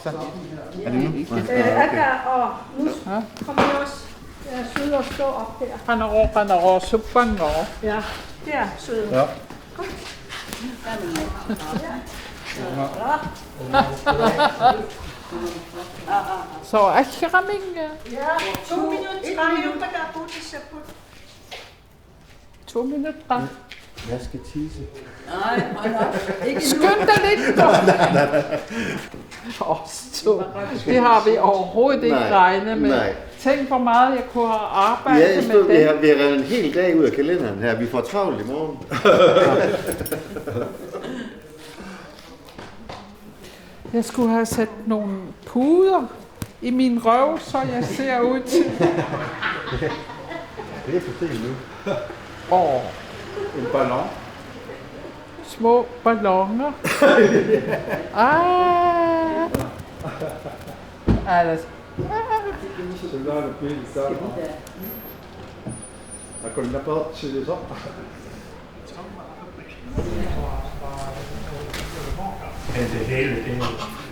Så. Er det nu? Og nu kommer jeg også søde og stå op her. Han er super. Ja, det er søde. Ja. Så er keramik. Ja, 2 minutter, 3 minutter, der er budt i sæppel. 2 minutter. Jeg skal tisse. Nej, hold op. Skynd dig lidt. Det har vi overhovedet ikke regnet med. Nej. Tænk, hvor meget jeg kunne have arbejdet Ja, med det. vi har reddet en hel dag ud af kalenderen her. Vi får travlt i morgen. Jeg skulle have sat nogle puder i min røv, så jeg ser ud til. Det er for sent nu. En ballon. Små balloner. Altså. Celui-là, le pied, ça. La colline n'a pas chez les autres.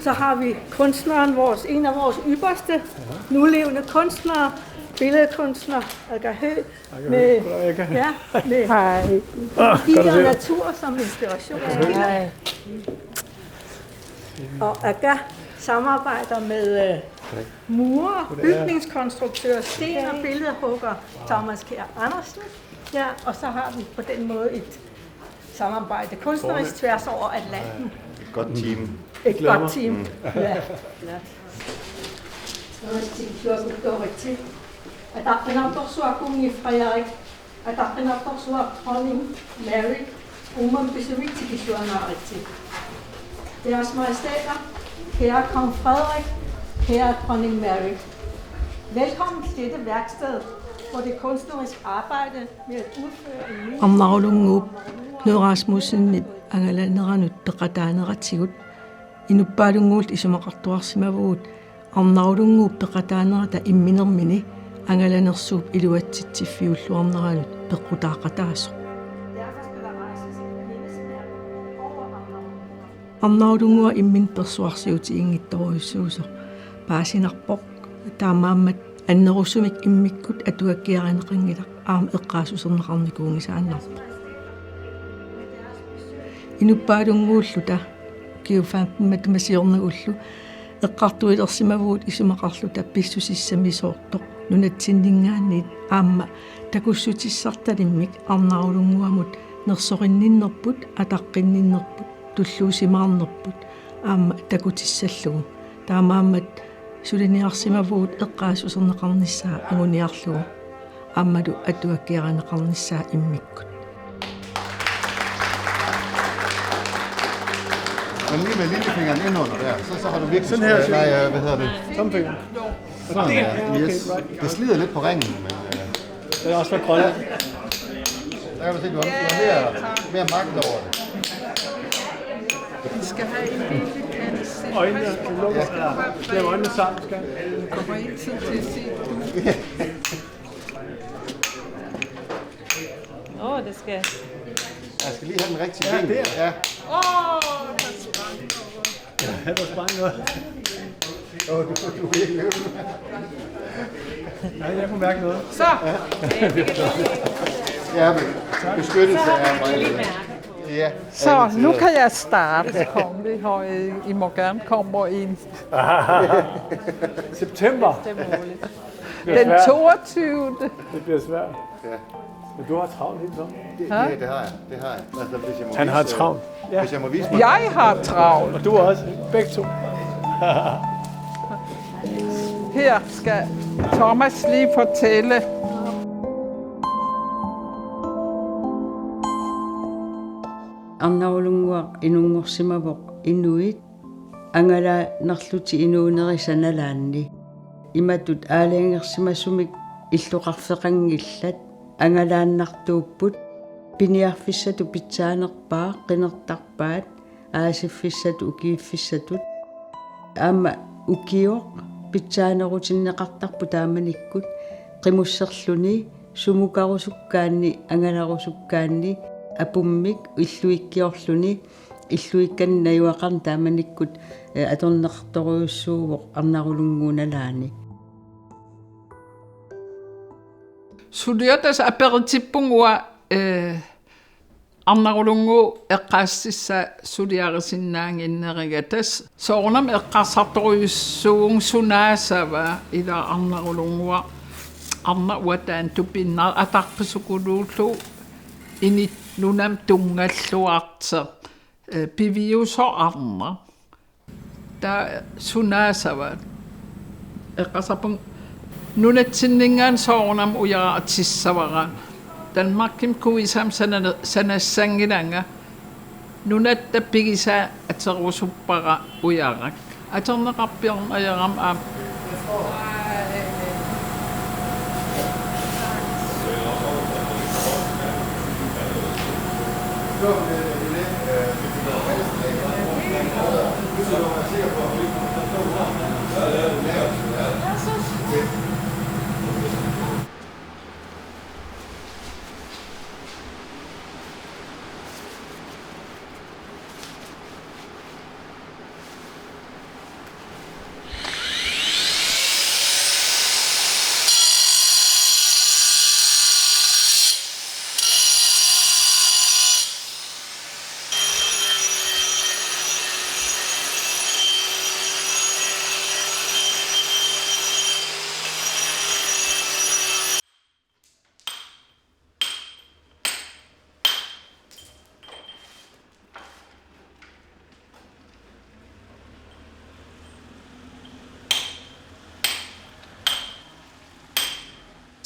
Så har vi kunstneren, en af vores ypperste nulevende kunstnere, billedkunstner Aga Hø, med bier og natur som inspirationskilde. Og Aga samarbejder med murer, bygningskonstruktør, sten- og billedhugger Thomas Kjær Andersen. Ja, og så har vi på den måde et samarbejde kunstnerisk tværs over Atlanten. Et godt team. Et godt team. Ja. Mary, Deres Majestæter, kære kong Frederik, kære dronning Mary. Velkommen til dette værksted, hvor det kunstneriske arbejde med at udføre en ny... Amnaulungup Knud Rasmussen angalanneranut teqataaneratsigut inuppaalunguult isumaqartuarsimavugut arnaulunguup teqataannerata imminermini angalanersuup iluatsitsiffiulluarneranut peqqutaaqataaso arnaulungua immin persuarsiuti ingittoruissuuso paasinarpoq taamaammat annerusumik immikkut atuakkiarinеqангилaq aam eqqaasuserneqarnikuungisaannarpo inuppaalunguulluta kiufaammattumasiornagullu eqqartuilersimavuut isumaqarluta pissusissamisoortoq nunatsinningaanniit aamma takussutissartalimmik arnaulunguamut nersoqinninnerput ataqqinninnerput tulluusimaarnerput aamma takutissallugu taamaammat suliniarsimavuut eqqaasuserneqarnissaa anguniarlugu aammalu atuakkiaraneqarnissaa immikkut. Men lige med lillefingeren indunder der, så har du virkelig... Sådan her, nej, hvad hedder det? Tommelfinger. Sådan der. Yes. Det slider lidt på ringen, men... Det er også været grønne. Der kan du se, du har mere magt over det. Vi skal have en lille kasse. Øjnene, du lukker. Lav øjnene sammen, skal. Du kommer ikke tid til at se det. Det skal... Jeg skal lige have den rigtige vinkel. der. Ja. Der sprang over. Ja, der sprang noget. Du er virkelig øvet. Nej, jeg kunne mærke noget. Så. Ja, men beskyttelse er meget. Ja. Så nu kan jeg starte. Kongelig Høje. I må gerne komme ind. September. Den 22. Det bliver svært. Ja. Men du har travlt helt sådan. Det har jeg. Altså, hvis jeg må Han har vise, travlt. Hvis jeg må vise mig. Jeg har travlt. Og du også. Begge to. Her skal Thomas lige fortælle. Arnaulunguaq inungorsimavoq inuit angala narluti inuunerisanalaanni imatut aaliangersimasumik illuqarfeqangillat angalaannartuupput piniarfissatu pitsaanerpaa qinertarpaat aasiffissatu ukiiffissatut aama ukioq pitsaanerutinnеqartarpu taamanikkut qimusserluni sumukarusukkaanni angalarusukkaanni apummik illuikkiorluni иллуикканнаюақарн тааманиккут аторнеқарторуйуссуугоқ арнарулунгуuналаани Suliatas aperitipungua arnarulungu eqqaassissa suliarisinnaanginnerigatas soornam eqqarsartoruyussuung sunaasava ila arnarulungua arna uataan tupinnar atarpisukuluullu init nunam tungalluarte piviusor arna ta sunaasava eqqasarpung nunatsinningaan soornam ujaraatissavara Danmarkim kuisam sanassangilanga nunattapigisa aterusuppara ujarak aterneqarpiornajaram aam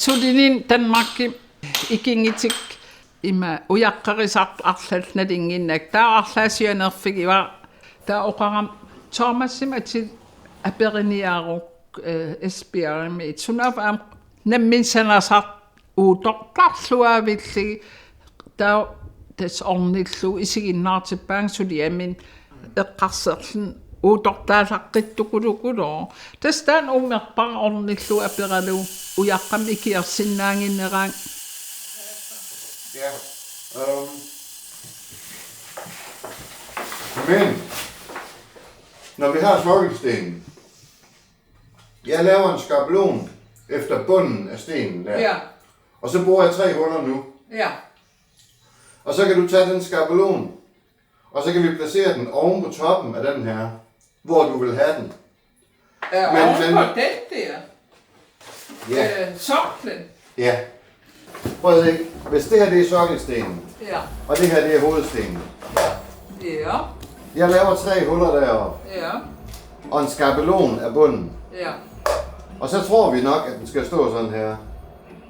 Sudinin Danmarkim ikingitik ima ujaqqarisart arlalnalinginnak taa arlaasianerfigiva taa oqaram Thomasimati aperiniaruk espiarimi sunaf am namminsanasart utortarluavilli taa tas ornillu isiginnaartippaan suliamin eqqarserlun utortaalaqqittukulukulo tastaan ummerpar ornillu aperalu ujaqqam ikiarsinnaanginneraan Ja. Men når vi har smokkelstenen, jeg laver en skabelon efter bunden af stenen der. Ja. Og så bruger jeg 3 huller nu. Ja. Og så kan du tage den skabelon, og så kan vi placere den oven på toppen af den her, hvor du vil have den. Oven på den der? Ja. Soklen? Ja. Prøv at se. Hvis det her det er sokkelstenen, Ja. og det her det er hovedstenen. Ja. Jeg laver 3 huller deroppe, Ja. og en skabelon af bunden. Ja. Og så tror vi nok, at den skal stå sådan her.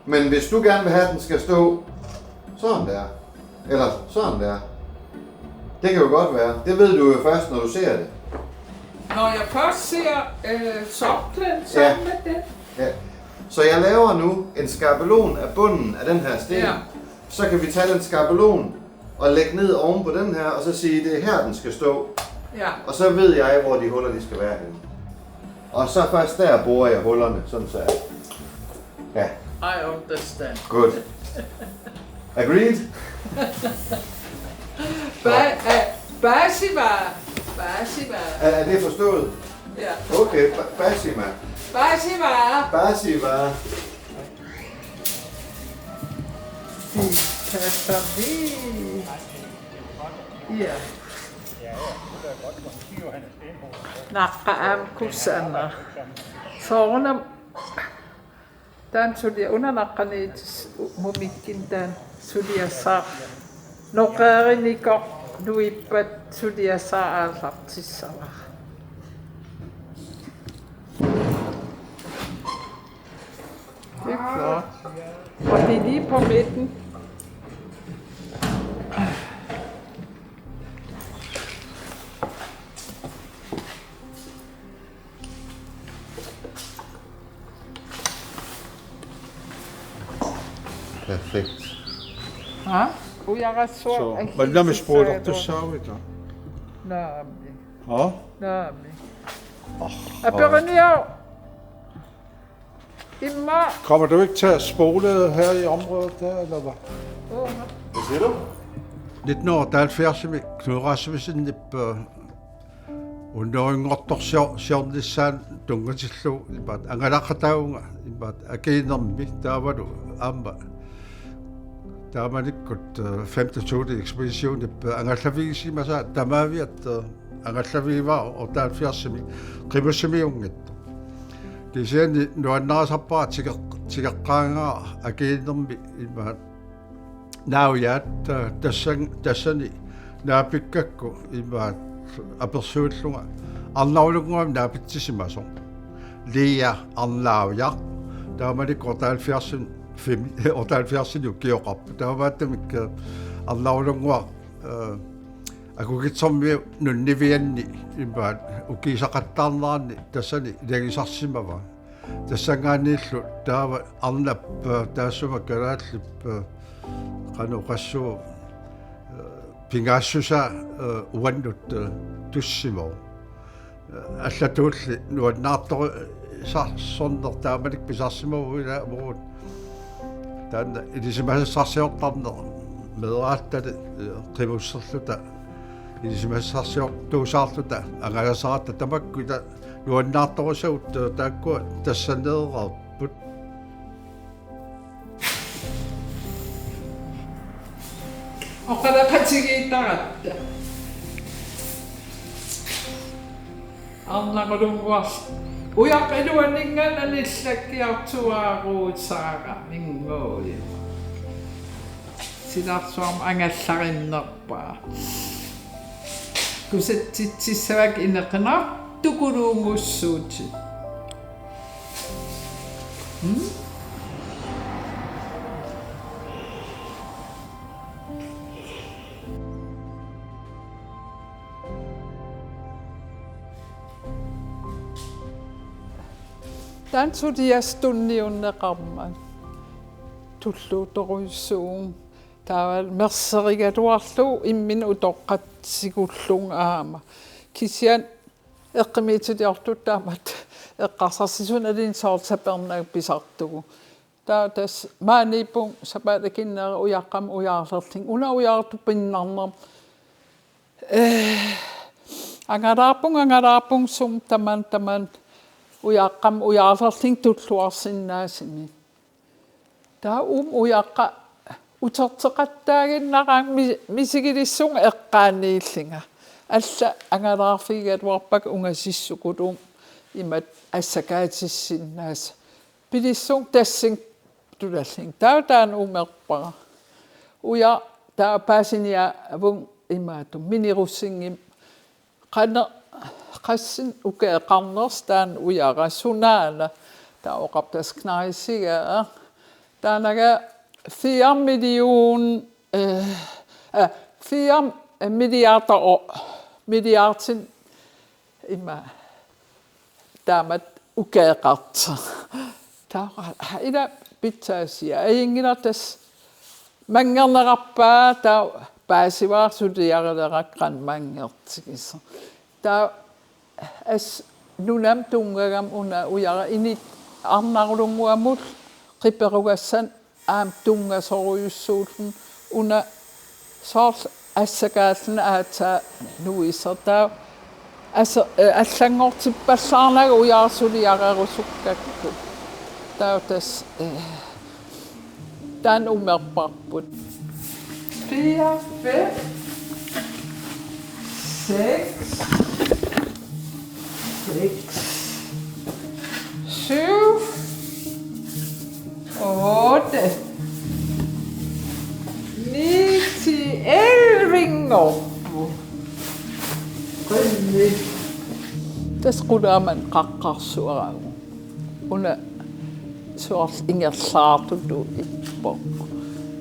Men hvis du gerne vil have, at den skal stå sådan der, eller sådan der, det kan jo godt være. Det ved du jo først, når du ser det. Når jeg først ser soklen sammen med den. Ja. Så jeg laver nu en skabelon af bunden af den her sten. Ja. Så kan vi tage den skabelon og lægge ned oven på den her, og så sige, det er her, den skal stå. Ja. Og så ved jeg, hvor de huller de skal være henne. Og så først der borer jeg hullerne, sådan så. Ja. I understand. Good. Agreed? Basiva. Er det forstået? Ja. Okay, Basima. Basiva. Ja. Naqaam kusana. Soornam tan sulia unanaqqaniitis mumikkin tan suliassaq noqaarinikor nuippat suliassaallartissava. Det er flot. Og det er lige på midten. Perfekt. Ja, ujarassuar Så, men lad mig spørge dig, du sagde det. Naami. Ja? Naami. Aperiniao. Imma. Kommer du ikke til at spole her i området der, eller hvad? Hvad siger du? 1970 Knud Rasmussen nippa unnoringortorsiornissaan tungatillu ipat angalaqataunga ipat akiinermi taavalu aamma taamanikkut 52 ekspedition nippa angallavigisimasa tamaaviat angallaviivaa ortaanfiarsimi qimussimiungittu kisiani nuannarasarpaa tigeqqaangaa akiinermi ipat naujaat tassani naapikkakku ipat apersuullunga arnaulunguam naapitsisimaso lia arnaaja taamani kortaalfiarsun femi ortaalfiarsinu kioqarpu taamaattamik arnaulungua akukitsormi nunnivianni impaat ukiisaqattaarnaarni tassani ilagisarsimava tassangaanniillu taava arnappa taassuma kalaallippa qanuqassu pingaassusa uannut tussimo allatuulli nuannaartoru sarsorner taamanik pisarsimau ila muut taanna ilisimassarsiortarner meeraattali qimusserluta ilisimassarsiortuusaarluta angalasaratta tamakkuta nuannaartorusut taakkua tassaneerarput Oqalaqatigiittaratta arnaqulunguars uyaqiluaningan anillakkiartuaaruut saaga ningooli silarsuarm angallarinnerpaa kusatsitsissavak ineqinaq tukuluungussuuti Tansudiastunniunneqarman tulluutoruissuun taaval merserigaluarlu immin utoqqatsigullung aama kisian eqqimiitutiartuttaamat eqqarsarsisunalin soortapernaag pisartugu taatas maanipung sapalakinnera uyaqqam ujaarlerling una ujaartu pinnarner angalaapung sum taman uyaqqam ujaarlerling tulluarsinnaasimi taa uyaqqa uterteqattaaginnaqaang misigilissung eqqaanniillinga alla angalaarfigaluarpak ungasissukuluum imat assakaatисsinnaas pilissung tassing tulalling taan umerpara uya taa paasinia avung imaatum minirussingim qanne qassin ukeeqarners taan uyaqassunaana taa oqaptas knaisigaa taanaga 4 milliarder ima taamat ukeeqarta taa ila pitsasia ayingilatas mangernerarpaa taa paasivaarsuliareleraqqan mangertigisa taa as nunam tungagam una uyara init arnarulunguamul qiperugassan aam tungasoruyussuulun una soor assakaalna aataa nuisertaa allangortippallaarnaga ujaarsuliaqerusukakku taatas taan umerparput 4 5 6 7 8 9 11 tasqulaaman qaqqarsuaraagu una suars ingerlaartulu ippo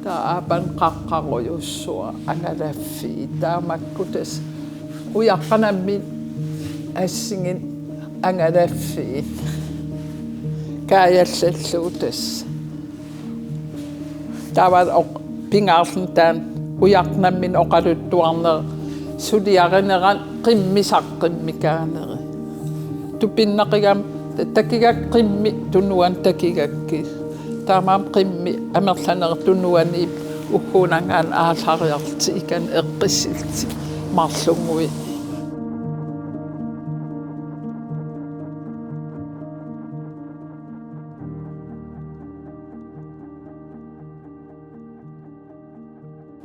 taapan qaqqaruyussua angalaffi taamakkutas uyaqqanammin assingin angalaffiin kaayallalluutas taavat pingaarluntaan uyaqnammin oqaluttuarner suliarineran qimmisaqqimikaaneri tupinneqigam takigak qimmi tunuan takigakki taamaam qimmi amerlaner tunuani ukkuunangaan aallariarti ikan eqqissilti marlungui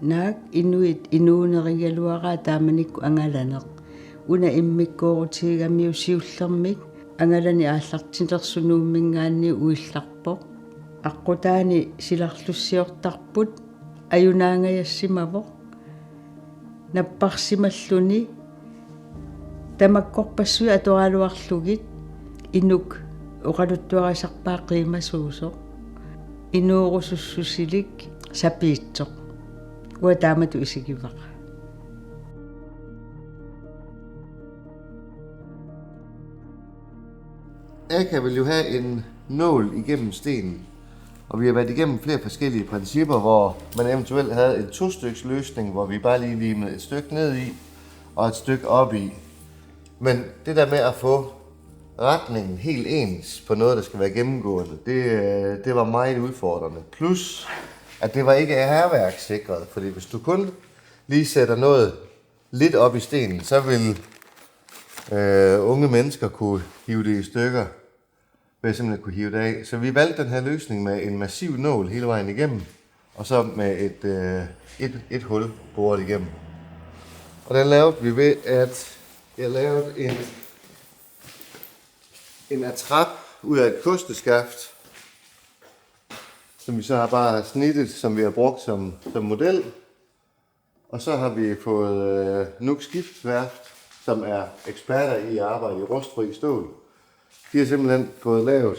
Naak inuit inuunerigaluaraa taamanikku angalaneq una immikkoorutiigamiu siullermik angalani aallartinersunuummingaanni uillarpoq aqqutaani silarlussiortarput ajunaangajassimavoq napparsimalluni tamakkorpassui atoraluarlugit inuk oqaluttuarasarpaa qiimasuusoq inuurusussusilik sapiitsoq uataamatu isikivaqa. Aka vil jo have en nål igennem stenen, og vi har været igennem flere forskellige principper, hvor man eventuelt havde en to-styks løsning, hvor vi bare lige limede et stykke ned i og et stykke op i. Men det der med at få retningen helt ens på noget, der skal være gennemgående, det var meget udfordrende. Plus, at det var ikke hærværkssikret, fordi hvis du kun lige sætter noget lidt op i stenen, så vil unge mennesker kunne hive det i stykker, ved simpelthen kunne hive det af. Så vi valgte den her løsning med en massiv nål hele vejen igennem, og så med et hul boret igennem. Og den lavede vi ved, at jeg lavede en atrap ud af et kosteskaft, som vi så har bare snittet, som vi har brugt som model. Og så har vi fået Nuuk Skibsværft, som er eksperter i at arbejde i rustfri stål. De har simpelthen fået lavet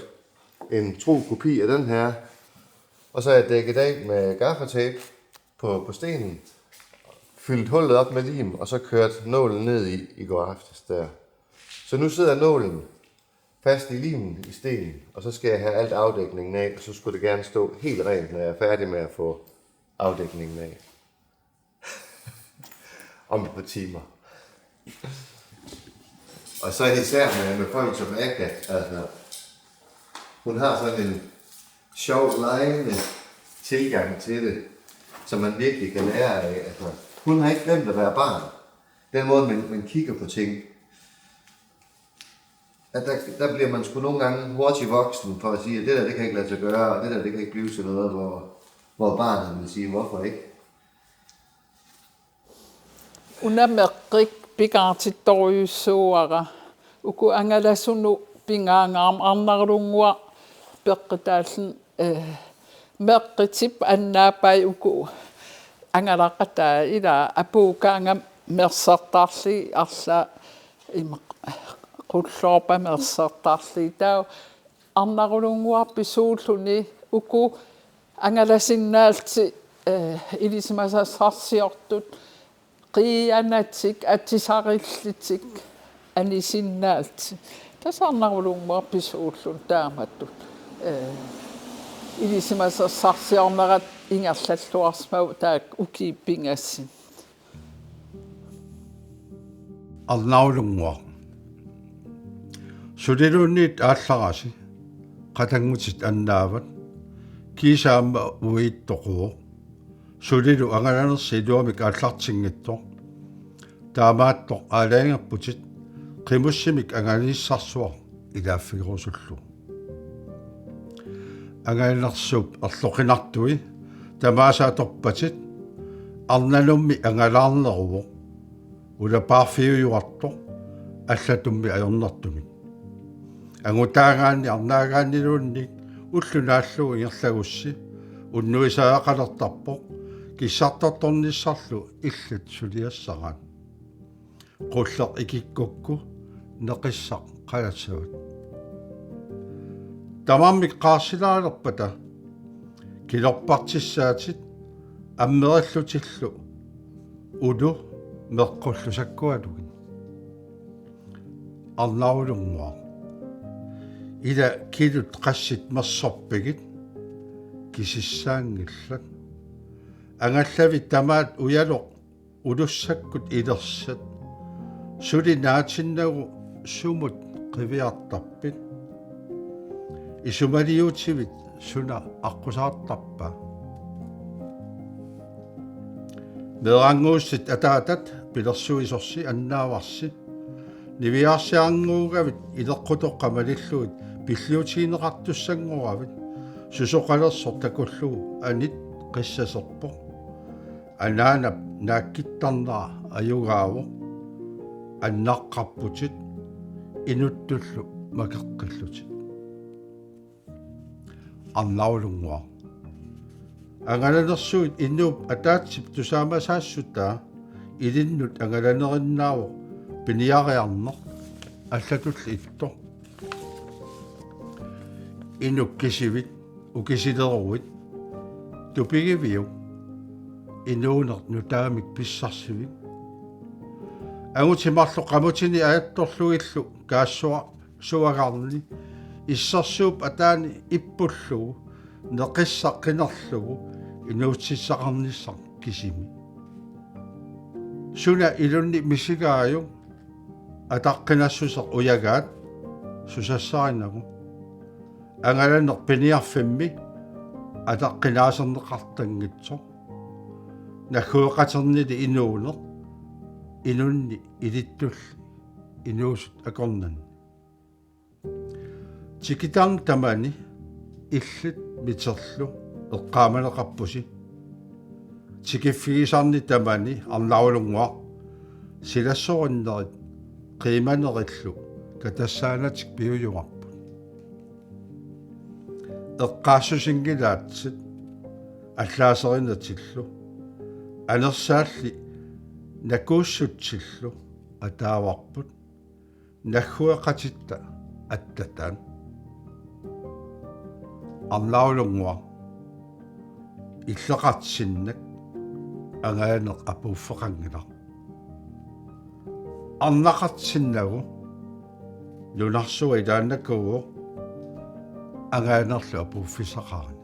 en tro kopi af den her, og så er jeg dækket af med gaffatape på stenen, fyldt hullet op med lim, og så kørt nålen ned i går aftes der. Så nu sidder nålen fast i limen i stenen, og så skal jeg have alt afdækningen af, og så skulle det gerne stå helt rent, når jeg er færdig med at få afdækningen af. Om et par timer. Og så især med folk som Aka, altså, hun har sådan en sjov, legende tilgang til det, som man virkelig kan lære af. Altså, hun har ikke glemt at være barn. Den måde, man kigger på ting. At der bliver man sgu nogle gange hurtigt voksen for at sige, at det der, det kan ikke lade sig gøre, og det der, det kan ikke blive til noget, hvor barnet vil sige, hvorfor ikke? Unamerrik pigaartittoriussuara uku angalasunu pingaangaam arnarlungua peqqitaallen meqqitip annaapai uku angalaqataa ila apuukaanga mersartaarli arla qullorpa mersartaarli taa arnarlungua pisuulluni uku angalasinnaалти ilisimasasarsiortut qianatik atisarillиtik anisinnaalt tasarnarulungua pisuullun taamattut ilisimasassarsiornerat ingerlalluarsmau taak ukiippingassin arnaulungua sudilunnit aallarasi qatangutit annaavat kiisaamma uittoquu sulilu angalanersiluamik aallartingittoq taamaattoq aalaangerputit qimussimik angalissarsuaq ilaaffigrusullu angalersuup erloqinartui tamaasatorpatit arnalummi angalaarneruvoq ulapaarfiuyuartoq аллатумми ajornartumik angutaangaanni arnaagaanniluunnik уллунааллугу ингерлагусси уннуисаақалертарпоқ киссарторторнissarlu иллат сулиассараат qulleq ikikкукку neqissaq qalatsuut тамаммик qaarsilaalерпата килорпартиссааtit аммераллутиллу улу меққуллусаккуалугин арнаулунгуа ила килут qassит мерсорпигит кисиссаангиллак ангаллави тамаат уялоқ улуссаккут илерсат сулинаатиннагу сумут қивиартарпит исумалиутивит суна аққусаартарпа Meranguussit ataatat pilersuisorsi annaavarsi niviarsiarnguugavit ileqqutoqqamalilluit pilliutiineqartussanguravit susoqalersor takullugu anit qissaserpo anaanap naakkittarnera ayugaavu annaqqarputit inuttullu makeqqillutit arnaulunguar angalanersuit innuup ataatsip tusaamasaassuttaa ilinnut angalanerinnaavo piniariarneq аллатулли ittor inukkisivit ukisileruit tupigiviu inuunert nutaamik pissarсивик агутимарлу qamutini ajattorlugillu kaassua suagarni issarsuup ataani ippullugu neqissaqqinarlugu inuutsissaqarnissaq kisimi suna ilunni misigaayu ataqqinassuseq uyagaat susassarinagu angalaneq piniarfimmi ataqqinaaserneqartangitsoq nakhueqaternili inuuneq inunni ilittulli inuusut akornan tikitarn tamani illit miterlu eqqaamaneqarpusi tikiffigisarni tamani arnaulunguaq silassorinnerit qiimanerillu katassaanatik piuyuarput eqqaassusingilaatsit allaaserinatillu anersaalli nakuussutsillu ataavarput nakhueqatitta attataan arnaulunguaq illeqartsinnak angaaneq apuuffeqanngilaq arnaqartsinnagu lunarsuga ilaannakuuo angaanerlu apuuffisaqarani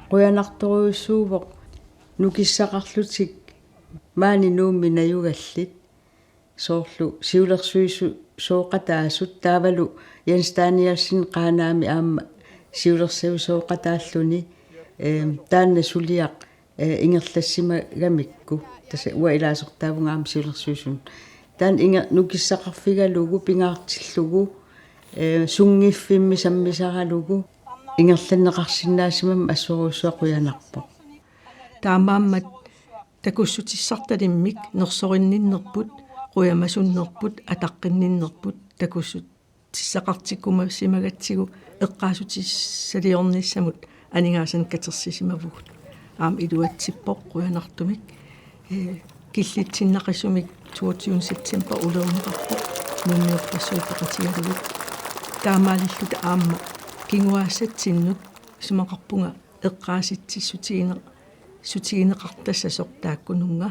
quyanartoruussuuvoq nukissaqarlutik maani nuummi najugallit soorlu siulersuissu sooqataasut taavalu Jens Danielsen qaanaami aamma siulersiu sooqataalluni taanna suliaq ingerlassimagамикку tasa ua ilaasortaavungaam siulersuisun taan nukissaqarfigalugu pingaartillugu sungiffimmi sammisaralugu ingerlanneqarsinnaasimam assoruussua quyanarpo таамааммат такуссутиссарталиммик нерсоринниннерпут quyamasуннерпут атаққинниннерпут такуссут тиссақартиккума симагатсигу эққаасутиссалиорниссамут анигаасан катерсисимавгут аам илуатсиппоқ quyanартумик киллитсиннақиссумик 22 септембер улеунеқарпоқ нунниорпассуиппақатигалугут таамаалиллута аама кингуаассатсиннут симақарпунга эққааситсиссутигинеқартассасоқ тааккунунга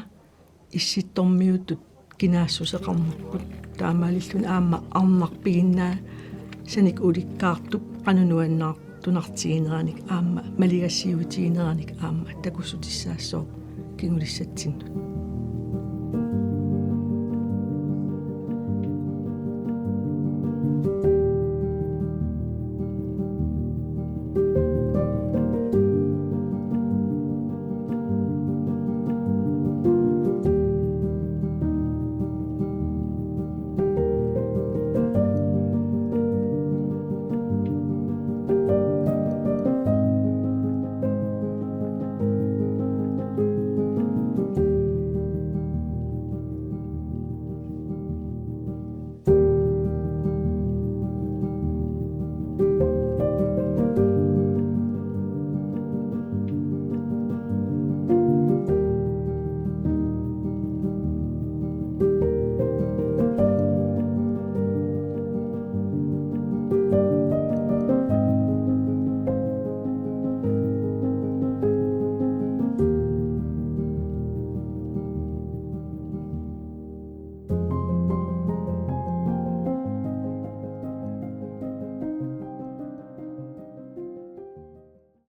исситтормиутут кинаассусеқарнерпут таамаалиллуна аама арнарпигиннаа саник уликкаартуп qanunnuannaartunartigineраник аама малигассиутигинераник аама такуссутиссаассоо кингулиссатсиннут